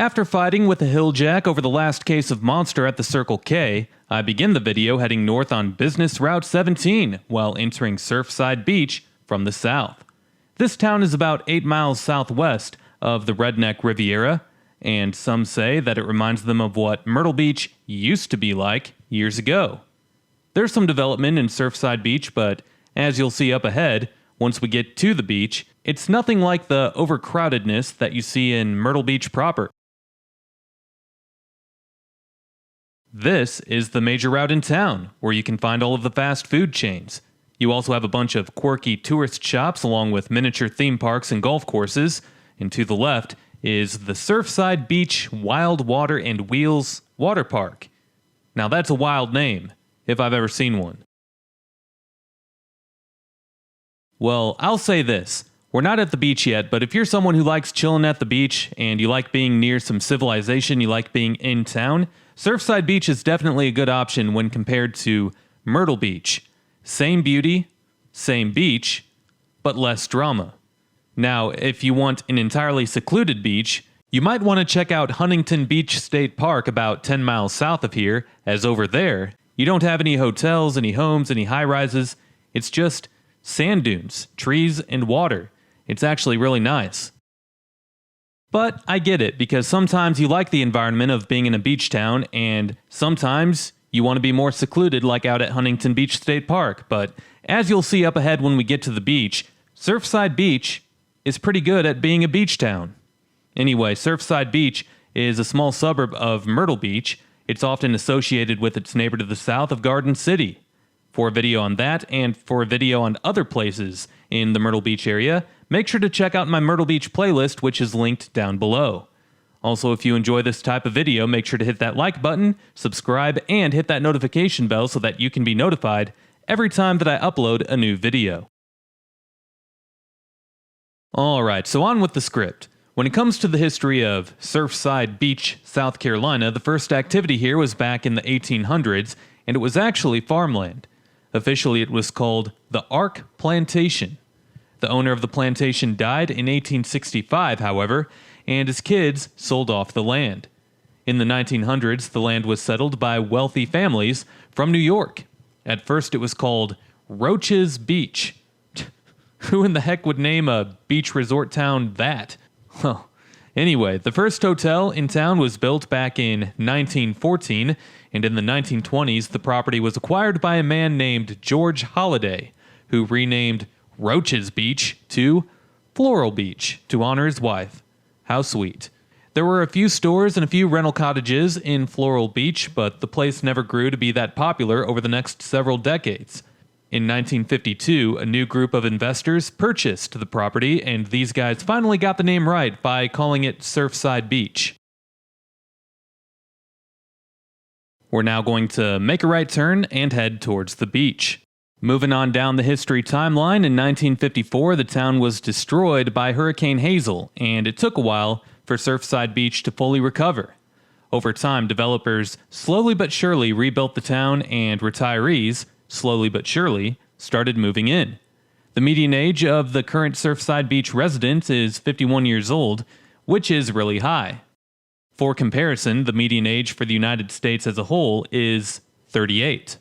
After fighting with the Hilljack over the last case of Monster at the Circle K, I begin the video heading north on Business Route 17 while entering Surfside Beach from the south. This town is about 8 miles southwest of the Redneck Riviera, and some say that it reminds them of what Myrtle Beach used to be like years ago. There's some development in Surfside Beach, but as you'll see up ahead, once we get to the beach, it's nothing like the overcrowdedness that you see in Myrtle Beach proper. This is the major route in town, where you can find all of the fast food chains. You also have a bunch of quirky tourist shops along with miniature theme parks and golf courses, and to the left is the Surfside Beach Wild Water and Wheels Water Park. Now that's a wild name, if I've ever seen one. Well, I'll say this. We're not at the beach yet, but if you're someone who likes chilling at the beach and you like being near some civilization, you like being in town, Surfside Beach is definitely a good option when compared to Myrtle Beach. Same beauty, same beach, but less drama. Now, if you want an entirely secluded beach, you might want to check out Huntington Beach State Park about 10 miles south of here, as over there, you don't have any hotels, any homes, any high-rises. It's just sand dunes, trees, and water. It's actually really nice. But I get it, because sometimes you like the environment of being in a beach town, and sometimes you want to be more secluded like out at Huntington Beach State Park. But as you'll see up ahead when we get to the beach, Surfside Beach is pretty good at being a beach town. Anyway, Surfside Beach is a small suburb of Myrtle Beach. It's often associated with its neighbor to the south of Garden City. For a video on that, and for a video on other places in the Myrtle Beach area, make sure to check out my Myrtle Beach playlist, which is linked down below. Also, if you enjoy this type of video, make sure to hit that like button, subscribe, and hit that notification bell so that you can be notified every time that I upload a new video. Alright, so on with the script. When it comes to the history of Surfside Beach, South Carolina, the first activity here was back in the 1800s, and it was actually farmland. Officially, it was called the Ark Plantation. The owner of the plantation died in 1865, however, and his kids sold off the land. In the 1900s, the land was settled by wealthy families from New York. At first, it was called Roach's Beach. Who in the heck would name a beach resort town that? Well, anyway, the first hotel in town was built back in 1914, and in the 1920s, the property was acquired by a man named George Holliday, who renamed Roach's Beach to Floral Beach to honor his wife. How sweet. There were a few stores and a few rental cottages in Floral Beach, but the place never grew to be that popular over the next several decades. In 1952, a new group of investors purchased the property, and these guys finally got the name right by calling it Surfside Beach. We're now going to make a right turn and head towards the beach. Moving on down the history timeline, in 1954 the town was destroyed by Hurricane Hazel, and it took a while for Surfside Beach to fully recover. Over time, developers slowly but surely rebuilt the town, and retirees, slowly but surely, started moving in. The median age of the current Surfside Beach resident is 51 years old, which is really high. For comparison, the median age for the United States as a whole is 38.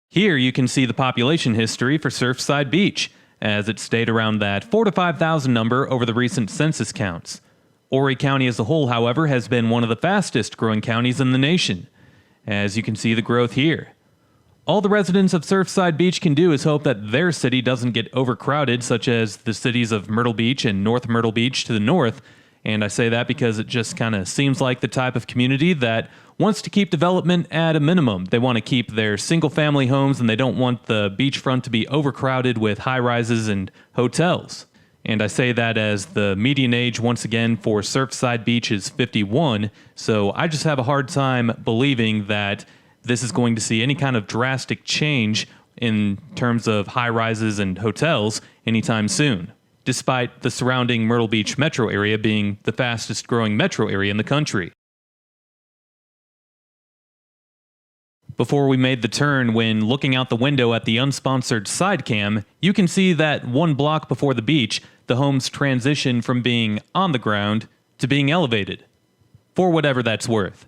Here you can see the population history for Surfside Beach, as it stayed around that 4,000 to 5,000 number over the recent census counts. Horry County as a whole, however, has been one of the fastest growing counties in the nation, as you can see the growth here. All the residents of Surfside Beach can do is hope that their city doesn't get overcrowded, such as the cities of Myrtle Beach and North Myrtle Beach to the north, and I say that because it just kind of seems like the type of community that wants to keep development at a minimum. They want to keep their single-family homes, and they don't want the beachfront to be overcrowded with high-rises and hotels. And I say that as the median age, once again, for Surfside Beach is 51, so I just have a hard time believing that this is going to see any kind of drastic change in terms of high-rises and hotels anytime soon, despite the surrounding Myrtle Beach metro area being the fastest growing metro area in the country. Before we made the turn, when looking out the window at the unsponsored side cam, you can see that 1 block before the beach, the homes transition from being on the ground to being elevated. For whatever that's worth.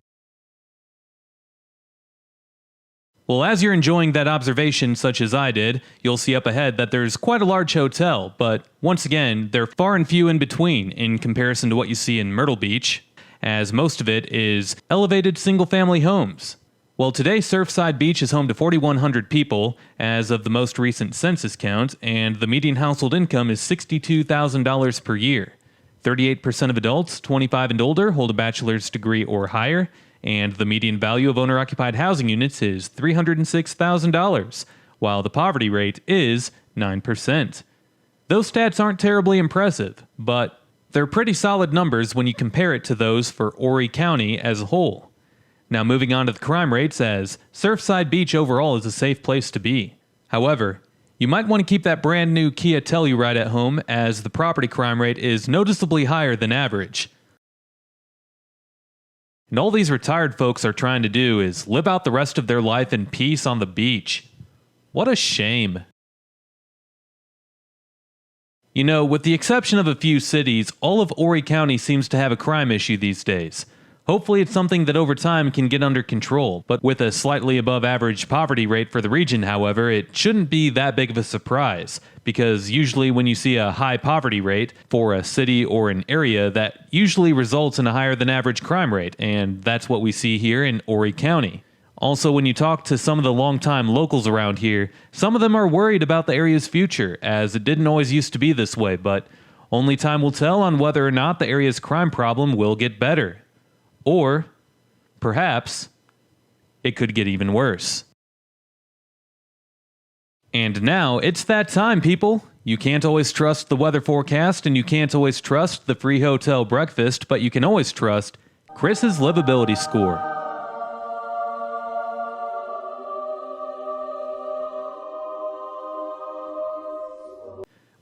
Well, as you're enjoying that observation such as I did, you'll see up ahead that there's quite a large hotel, but once again, they're far and few in between in comparison to what you see in Myrtle Beach, as most of it is elevated single-family homes. Well, today Surfside Beach is home to 4,100 people as of the most recent census count, and the median household income is $62,000 per year. 38% of adults 25 and older hold a bachelor's degree or higher, and the median value of owner-occupied housing units is $306,000, while the poverty rate is 9%. Those stats aren't terribly impressive, but they're pretty solid numbers when you compare it to those for Horry County as a whole. Now moving on to the crime rates, as Surfside Beach overall is a safe place to be. However, you might want to keep that brand new Kia Telluride at home, as the property crime rate is noticeably higher than average. And all these retired folks are trying to do is live out the rest of their life in peace on the beach. What a shame. You know, with the exception of a few cities, all of Horry County seems to have a crime issue these days. Hopefully it's something that over time can get under control, but with a slightly above average poverty rate for the region, however, it shouldn't be that big of a surprise, because usually when you see a high poverty rate for a city or an area, that usually results in a higher than average crime rate, and that's what we see here in Horry County. Also, when you talk to some of the longtime locals around here, some of them are worried about the area's future, as it didn't always used to be this way, but only time will tell on whether or not the area's crime problem will get better. Or, perhaps, it could get even worse. And now, it's that time, people. You can't always trust the weather forecast, and you can't always trust the free hotel breakfast, but you can always trust Chris's livability score.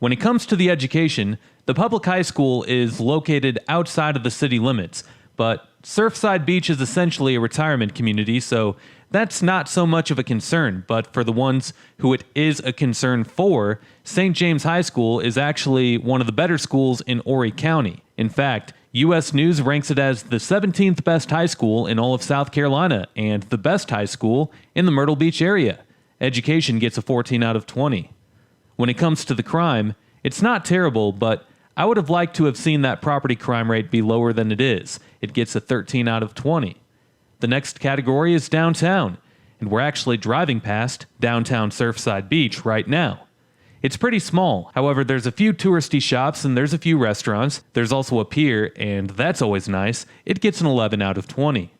When it comes to the education, the public high school is located outside of the city limits, but Surfside Beach is essentially a retirement community, so that's not so much of a concern. But for the ones who it is a concern for, St. James High School is actually one of the better schools in Horry County. In fact, U.S. News ranks it as the 17th best high school in all of South Carolina and the best high school in the Myrtle Beach area. Education gets a 14 out of 20. When it comes to the crime, it's not terrible, but I would have liked to have seen that property crime rate be lower than it is. It gets a 13 out of 20. The next category is downtown, and we're actually driving past downtown Surfside Beach right now. It's pretty small, however there's a few touristy shops and there's a few restaurants. There's also a pier, and that's always nice. It gets an 11 out of 20.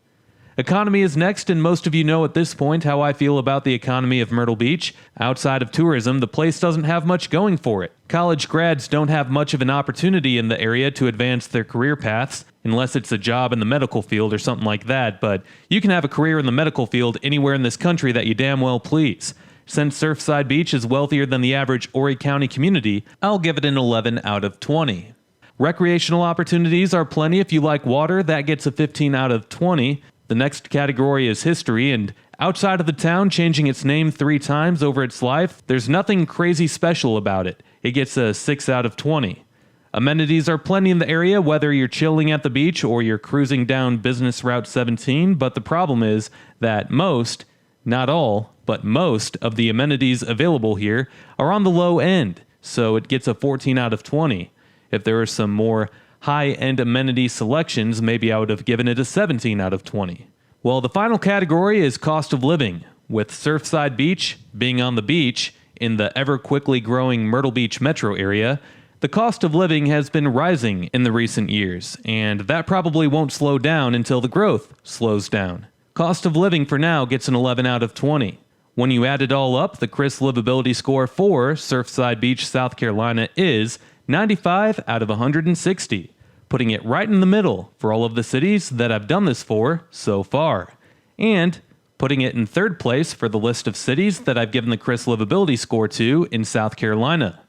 Economy is next, and most of you know at this point how I feel about the economy of Myrtle Beach. Outside of tourism, the place doesn't have much going for it. College grads don't have much of an opportunity in the area to advance their career paths, unless it's a job in the medical field or something like that, but you can have a career in the medical field anywhere in this country that you damn well please. Since Surfside Beach is wealthier than the average Horry County community, I'll give it an 11 out of 20. Recreational opportunities are plenty if you like water. That gets a 15 out of 20. The next category is history, and outside of the town changing its name 3 times over its life, there's nothing crazy special about it. It gets a 6 out of 20. Amenities are plenty in the area, whether you're chilling at the beach or you're cruising down Business Route 17, but the problem is that most, not all, but most of the amenities available here are on the low end, so it gets a 14 out of 20. If there are some more high-end amenity selections, maybe I would have given it a 17 out of 20. Well, the final category is cost of living. With Surfside Beach being on the beach in the ever-quickly growing Myrtle Beach metro area, the cost of living has been rising in the recent years, and that probably won't slow down until the growth slows down. Cost of living for now gets an 11 out of 20. When you add it all up, the Chris livability score for Surfside Beach, South Carolina is 95 out of 160. Putting it right in the middle for all of the cities that I've done this for so far. And putting it in third place for the list of cities that I've given the Chris livability score to in South Carolina.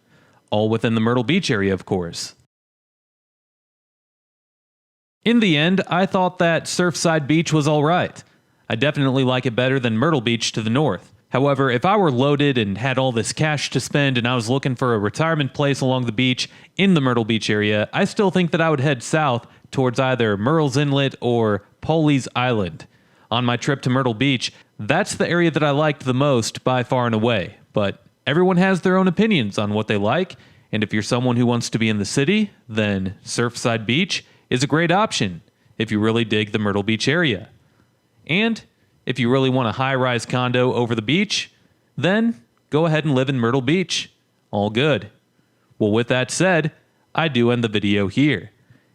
All within the Myrtle Beach area, of course. In the end, I thought that Surfside Beach was alright. I definitely like it better than Myrtle Beach to the north. However, if I were loaded and had all this cash to spend and I was looking for a retirement place along the beach in the Myrtle Beach area, I still think that I would head south towards either Murrells Inlet or Polly's Island. On my trip to Myrtle Beach, that's the area that I liked the most by far and away. But everyone has their own opinions on what they like, and if you're someone who wants to be in the city, then Surfside Beach is a great option if you really dig the Myrtle Beach area. And if you really want a high-rise condo over the beach, then go ahead and live in Myrtle Beach. All good. Well, with that said, I do end the video here.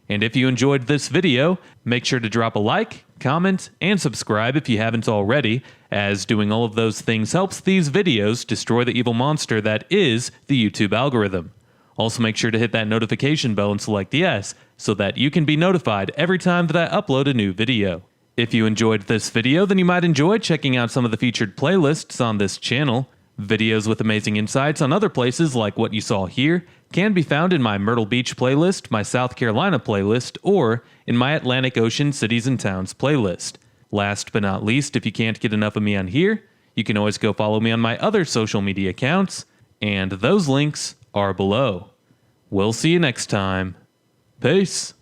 And if you enjoyed this video, make sure to drop a like, comment, and subscribe if you haven't already, as doing all of those things helps these videos destroy the evil monster that is the YouTube algorithm. Also make sure to hit that notification bell and select yes, so that you can be notified every time that I upload a new video. If you enjoyed this video, then you might enjoy checking out some of the featured playlists on this channel. Videos with amazing insights on other places like what you saw here can be found in my Myrtle Beach playlist, my South Carolina playlist, or in my Atlantic Ocean Cities and Towns playlist. Last but not least, if you can't get enough of me on here, you can always go follow me on my other social media accounts, and those links are below. We'll see you next time. Peace.